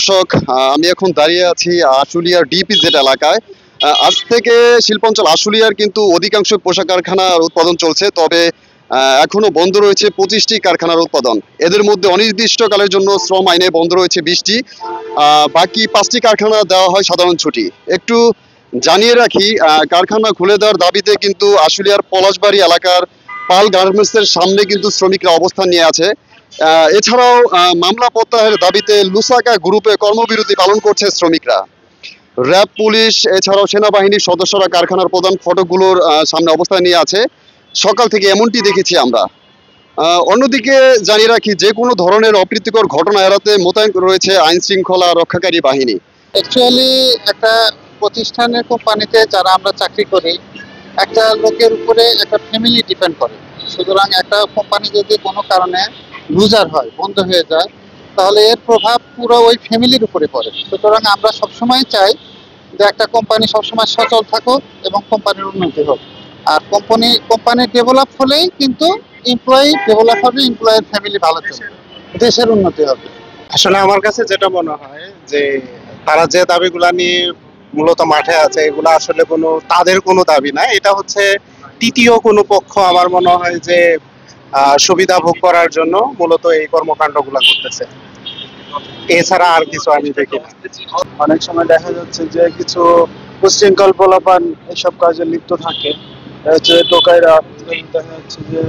দর্শক, আমি এখন দাঁড়িয়ে আছি আশুলিয়ার ডিপিজেড এলাকায়। আজ থেকে শিল্পাঞ্চল আশুলিয়ার কিন্তু অধিকাংশ পোশাক কারখানার উৎপাদন চলছে, তবে এখনো বন্ধ রয়েছে 25টি কারখানার উৎপাদন। এদের মধ্যে অনির্দিষ্টকালের জন্য শ্রম আইনে বন্ধ রয়েছে 20টি, বাকি 5টি কারখানা দেওয়া হয় সাধারণ ছুটি। একটু জানিয়ে রাখি, কারখানা খুলে দেওয়ার দাবিতে কিন্তু আশুলিয়ার পলাশবাড়ি এলাকার পাল গার্মেন্টসের সামনে কিন্তু শ্রমিকরা অবস্থান নিয়ে আছে। এছাড়াও মামলা প্রত্যাহারের দাবিতে লুসাকা গ্রুপে কর্মবিরতি পালন করছে শ্রমিকরা। র্যাব, পুলিশ এছাড়াও সেনাবাহিনীর সদস্যরা কারখানার প্রধান ফটকগুলোর সামনে অবস্থান নিয়ে আছে। সকাল থেকে এমনটি দেখেছি আমরা। অন্যদিকে জানিয়ে রাখি, যে কোনো ধরনের অপ্রীতিকর ঘটনা এড়াতে মোতায়েন রয়েছে আইন শৃঙ্খলা রক্ষাকারী বাহিনী। অ্যাকচুয়ালি একটা প্রতিষ্ঠানের কোম্পানিতে যারা আমরা চাকরি করি, একটা লোকের উপরে একটা ফ্যামিলি ডিপেন্ড করে। সুতরাং একটা কোম্পানি যদি কোনো কারণে লুজার হয়, বন্ধ হয়ে যায়, তাহলে এর প্রভাব পুরো ওই ফ্যামিলির উপরে পড়ে। সুতরাং আমরা সবসময় চাই যে একটা কোম্পানি সবসময় সচল থাকুক এবং কোম্পানির উন্নতি হোক। আর কোম্পানি ডেভেলপ হলেই কিন্তু এমপ্লয়ি ডেভেলপ হবে, এমপ্লয়ের ফ্যামিলি ভালো থাকবে, দেশের উন্নতি হবে। আসলে আমার কাছে যেটা মনে হয় যে তারা যে দাবিগুলা নিয়ে মূলত মাঠে আছে, এগুলো আসলে তাদের কোনো দাবি না। এটা হচ্ছে তৃতীয় কোনো পক্ষ আমার মনে হয় যে সুবিধা ভোগ করার জন্য মূলত এই কর্মকাণ্ডগুলা করতেছে। এছাড়া আর কিছু আমি দেখি না। অনেক সময় দেখা যাচ্ছে যে কিছু উচ্ছৃঙ্খল পোলাপান এসব কাজে লিপ্ত থাকে। টোকাইরা দেখা যাচ্ছে যে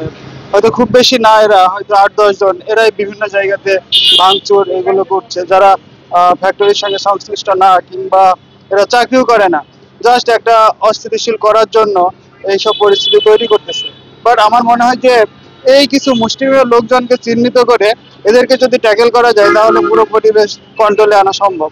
হয়তো খুব বেশি না, এরা হয়তো 8-10 জন, এরাই বিভিন্ন জায়গাতে ভাঙচুর এগুলো করছে, যারা ফ্যাক্টরির সঙ্গে সংশ্লিষ্ট না কিংবা এরা চাকরিও করে না, জাস্ট একটা অস্থিতিশীল করার জন্য এইসব পরিস্থিতি তৈরি করতেছে। বাট আমার মনে হয় যে এই কিছু মুষ্টিমেয় লোকজনকে চিহ্নিত করে এদেরকে যদি ট্যাকেল করা যায়, তাহলে পুরো পরিবেশ কন্ট্রোলে আনা সম্ভব।